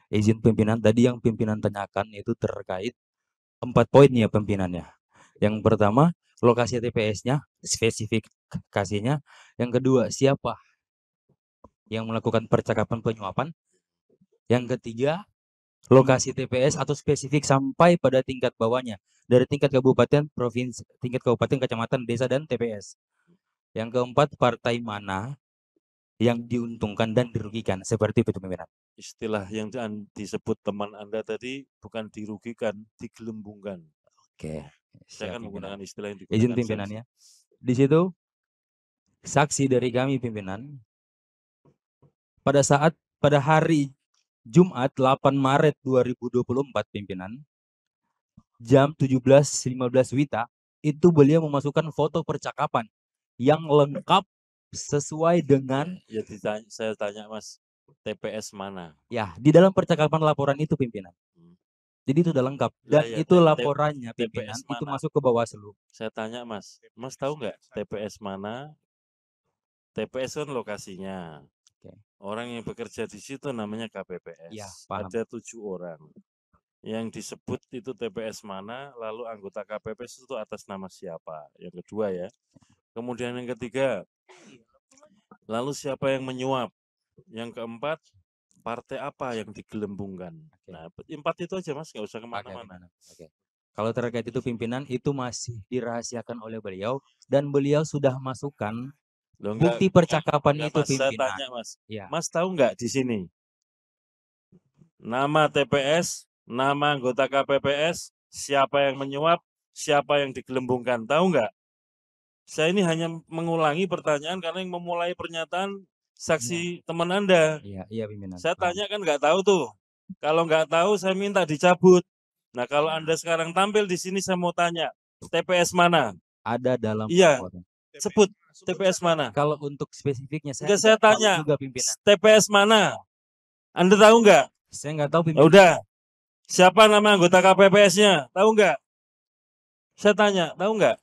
Izin pimpinan, tadi yang pimpinan tanyakan itu terkait 4 poin ya pimpinannya. Yang pertama, lokasi TPS-nya, spesifikasinya. Yang kedua, siapa yang melakukan percakapan penyuapan. Yang ketiga, lokasi TPS atau spesifik sampai pada tingkat bawahnya. Dari tingkat kabupaten, provinsi, tingkat kabupaten, kecamatan, desa, dan TPS. Yang keempat, partai mana yang diuntungkan dan dirugikan. Seperti itu pimpinan. Istilah yang disebut teman Anda tadi bukan dirugikan, digelembungkan. Oke, Saya siap akan pimpinan. menggunakan istilah yang Izin digunakan pimpinannya. Di situ saksi dari kami pimpinan pada hari Jumat 8 Maret 2024 pimpinan jam 17.15 WITA itu beliau memasukkan foto percakapan yang lengkap sesuai dengan Ya saya tanya Mas, TPS mana? ya di dalam percakapan laporan itu pimpinan. Jadi itu udah lengkap Lah dan ya itu laporannya pimpinan TPS itu mana? masuk ke Bawaslu. Saya tanya Mas, Mas tahu nggak TPS mana? TPS kan lokasinya. Oke. Orang yang bekerja di situ namanya Ya, KPPS. paham. Ada 7 orang. Yang disebut itu TPS mana, lalu anggota KPPS itu atas nama siapa. Yang kedua ya. Kemudian yang ketiga, lalu siapa yang menyuap. Yang keempat, partai apa yang digelembungkan. Oke. Nah, 4 itu aja Mas, nggak usah Oke, kemana-mana. pimpinan. Oke. Kalau terkait itu pimpinan itu masih dirahasiakan oleh beliau dan beliau sudah masukkan Loh, bukti percakapan enggak itu Mas, saya pimpinan. tanya Mas. Ya, Mas tahu nggak di sini? Nama TPS, nama anggota KPPS, siapa yang menyuap, siapa yang digelembungkan. Tahu nggak? Saya ini hanya mengulangi pertanyaan karena yang memulai pernyataan saksi teman Anda. iya, iya pimpinan. Saya Paham. tanya kan nggak tahu tuh. Kalau nggak tahu saya minta dicabut. Nah kalau Anda sekarang tampil di sini saya mau tanya, TPS mana? Ada dalam Iya, laporan. sebut TPS mana? Kalau untuk spesifiknya saya Enggak saya tidak tahu tanya, juga pimpinan. TPS mana? Anda tahu nggak? Saya nggak tahu Ya pimpinan. udah, siapa nama anggota KPPS-nya? Tahu nggak? Saya tanya, tahu nggak?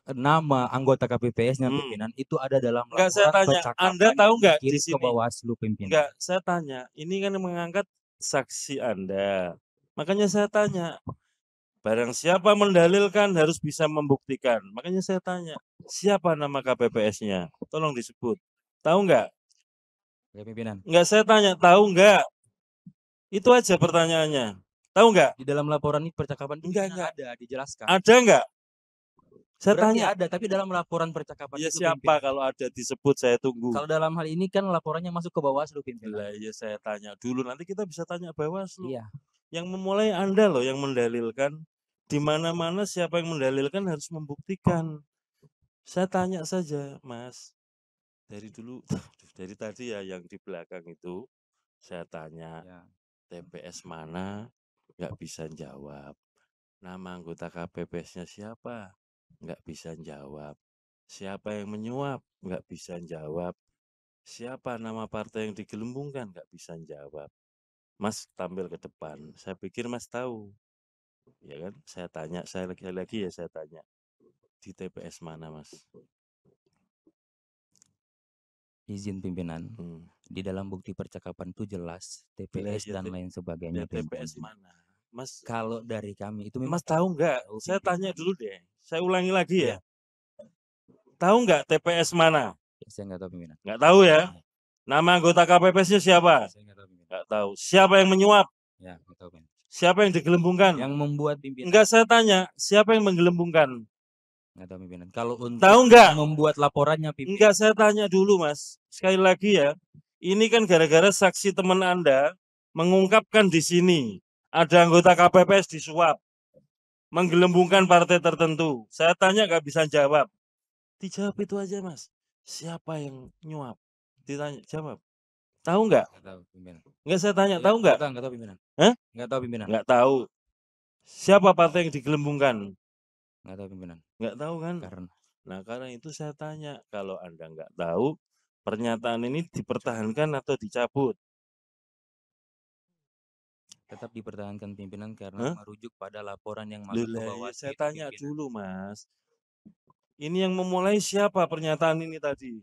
Nama anggota KPPS-nya pimpinan itu ada dalam Enggak, saya laporan tanya, Anda percakapan tahu yang nggak di dikirim ke sini? Bawaslu pimpinan. Enggak, saya tanya, ini kan mengangkat saksi Anda. Makanya saya tanya, barang siapa mendalilkan harus bisa membuktikan. Makanya saya tanya, siapa nama KPPS-nya? Tolong disebut. Tahu nggak? Oke, pimpinan. Enggak, saya tanya, tahu nggak? Itu aja pertanyaannya. Tahu nggak? Di dalam laporan ini percakapan itu Enggak, pimpinan ada dijelaskan. Ada nggak? Saya Berarti tanya. ada, tapi dalam laporan percakapan Ya itu siapa pimpinan. kalau ada disebut saya tunggu. Kalau dalam hal ini kan laporannya masuk ke Bawaslu pimpinan. Lah ya saya tanya dulu, nanti kita bisa tanya Bawaslu. Iya. Yang memulai Anda loh yang mendalilkan. Di mana-mana siapa yang mendalilkan harus membuktikan. Saya tanya saja, Mas. Dari dulu, dari tadi ya yang di belakang itu, saya tanya, Ya. TPS mana? Nggak bisa jawab. Nama anggota KPPS-nya siapa? Nggak bisa jawab. Siapa yang menyuap? Nggak bisa jawab. Siapa nama partai yang digelembungkan? Nggak bisa jawab. Mas tampil ke depan. Saya pikir Mas tahu. Ya kan? Saya tanya, saya lagi ya saya tanya. Di TPS mana, Mas? Izin pimpinan. Di dalam bukti percakapan itu jelas TPS dan lain sebagainya TPS pimpinan. mana? Mas, kalau dari kami itu Mas tahu nggak? Saya tanya dulu deh. Saya ulangi lagi ya. Iya. Tahu nggak TPS mana? Saya nggak tahu pimpinan. Nggak tahu ya? Nama anggota KPPS-nya siapa? Saya nggak tahu pimpinan. Nggak tahu. Siapa yang menyuap? Ya, nggak tahu pimpinan. Siapa yang digelembungkan? Yang membuat pimpinan. Enggak, saya tanya, siapa yang menggelembungkan? Nggak tahu pimpinan. Kalau untuk tahu nggak? Membuat laporannya pimpinan. Enggak, saya tanya dulu Mas. Sekali lagi ya, ini kan gara-gara saksi teman Anda mengungkapkan di sini ada anggota KPPS disuap, menggelembungkan partai tertentu. Saya tanya nggak bisa jawab. Dijawab itu aja Mas. Siapa yang nyuap? Ditanya, jawab. Tahu nggak? Nggak tahu pimpinan. Nggak saya tanya, tahu nggak? Nggak tahu pimpinan. Hah? Nggak tahu pimpinan. Nggak tahu. Siapa partai yang digelembungkan? Nggak tahu pimpinan. Nggak tahu kan? Nah karena itu saya tanya, kalau Anda nggak tahu, pernyataan ini dipertahankan atau dicabut? Tetap dipertahankan pimpinan karena merujuk pada laporan yang masuk ke Bawaslu. Saya tanya dulu Mas. Ini yang memulai siapa pernyataan ini tadi?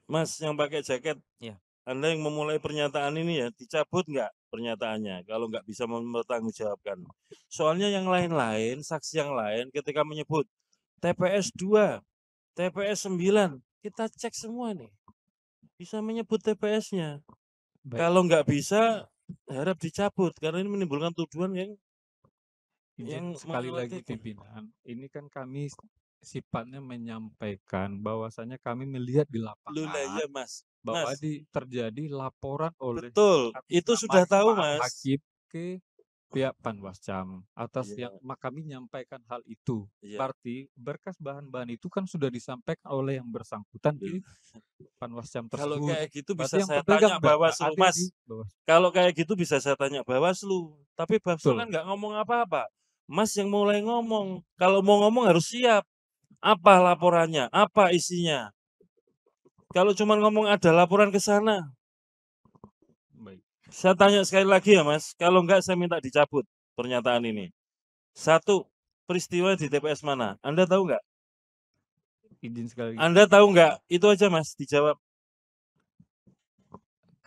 Mas yang pakai jaket, Iya. Anda yang memulai pernyataan ini ya, dicabut nggak pernyataannya kalau nggak bisa mempertanggungjawabkan. Soalnya yang lain-lain, saksi yang lain ketika menyebut TPS 2, TPS 9, kita cek semua nih. Bisa menyebut TPS-nya. Baik. Kalau nggak bisa, harap dicabut karena ini menimbulkan tuduhan yang Izin sekali lagi pimpinan, ini kan kami sifatnya menyampaikan bahwasanya kami melihat di Loh lah lapangan iya Mas. bahwa Mas, terjadi laporan oleh betul. atas Itu nama sudah tahu Pak Mas. Hakim ke pihak Panwascam atas Iya. yang kami menyampaikan hal itu. Iya. Berarti berkas bahan-bahan itu kan sudah disampaikan oleh yang bersangkutan ke Panwascam Kalau tersebut. kayak gitu Berarti bisa yang saya berpegang tanya Bawaslu, ada Mas. di Bawaslu. Kalau kayak gitu bisa saya tanya Bawaslu. Tapi Bawaslu Betul. kan nggak ngomong apa-apa. Mas yang mulai ngomong. Kalau mau ngomong harus siap. Apa laporannya? Apa isinya? Kalau cuma ngomong ada laporan ke sana. Baik. Saya tanya sekali lagi ya Mas. Kalau enggak saya minta dicabut pernyataan ini. 1, peristiwa di TPS mana? Anda tahu nggak? Izin sekali lagi. Anda tahu nggak? Itu aja Mas, dijawab.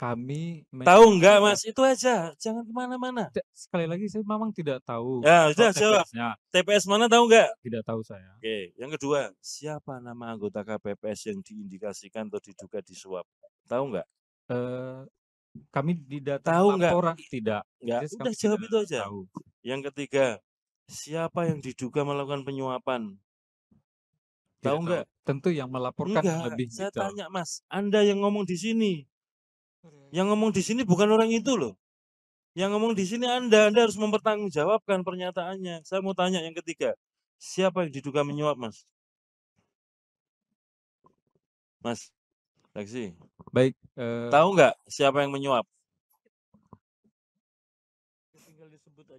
Kami Tahu nggak Mas? Itu aja. Jangan kemana-mana. Sekali lagi saya memang tidak tahu. Ya sudah jawab. TPS mana tahu nggak? Tidak tahu saya. Oke, yang kedua, siapa nama anggota KPPS yang diindikasikan atau diduga disuap? Tahu nggak? Kami di data Tahu nggak? laporan tidak. Nggak, Jadi udah kami jawab tidak itu aja. tahu. Yang ketiga, siapa yang diduga melakukan penyuapan? Tahu Tidak nggak? Tentu yang melaporkan yang Enggak, lebih saya detail. tanya Mas, Anda yang ngomong di sini. Yang ngomong di sini bukan orang itu loh. Yang ngomong di sini Anda harus mempertanggungjawabkan pernyataannya. Saya mau tanya yang ketiga, siapa yang diduga menyuap Mas? Mas, saksi. Baik. Tahu nggak siapa yang menyuap?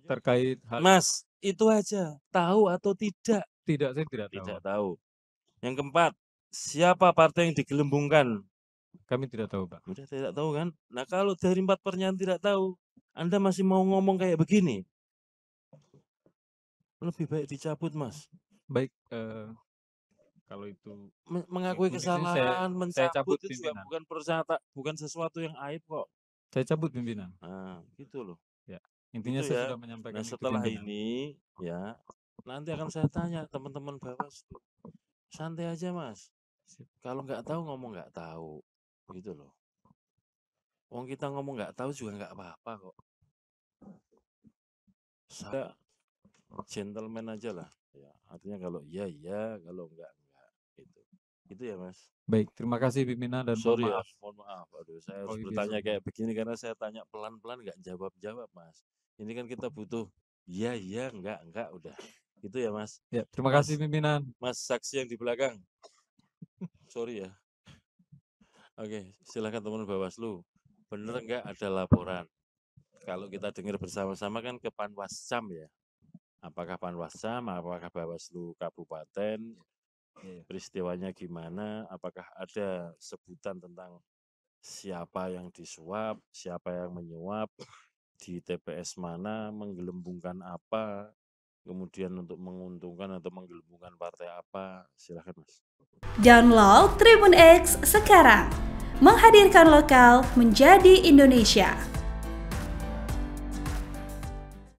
Terkait hal Mas, itu aja. Tahu atau tidak? Tidak, saya tidak tahu. Tidak tahu. Yang keempat, siapa partai yang digelembungkan? Kami tidak tahu, Pak. Udah tidak tahu kan? Nah kalau dari 4 pernyataan tidak tahu, Anda masih mau ngomong kayak begini? Lebih baik dicabut Mas. Baik, kalau itu mengakui kesalahan, saya mencabut cabut itu juga pimpinan. bukan sesuatu yang aib kok. Saya cabut pimpinan. Nah, gitu loh. Ya, intinya Gitu saya ya. sudah menyampaikan Nah, itu, setelah pimpinan. ini ya, nanti akan saya tanya teman-teman Bawaslu. Santai aja Mas. Kalau nggak tahu ngomong nggak tahu. Gitu loh. Wong kita ngomong nggak tahu juga nggak apa-apa kok. Saya gentleman aja lah. Ya, artinya kalau iya, kalau enggak. Gitu ya Mas. Baik, terima kasih pimpinan dan Sorry mohon maaf. ya, mohon maaf. Aduh, saya harus bertanya kayak begini karena saya tanya pelan-pelan nggak jawab-jawab Mas. Ini kan kita butuh iya, enggak, udah. Gitu ya Mas. Ya, terima kasih pimpinan. Mas saksi yang di belakang. Sorry ya. Oke, silakan teman Bawaslu. Bener enggak ada laporan? Kalau kita dengar bersama-sama kan ke Panwascam ya. Apakah Panwascam, apakah Bawaslu Kabupaten, peristiwanya gimana, apakah ada sebutan tentang siapa yang disuap, siapa yang menyuap, di TPS mana, menggelembungkan apa, kemudian untuk menguntungkan atau menggelembungkan partai apa, silahkan Mas. Download Tribun X sekarang, menghadirkan lokal menjadi Indonesia.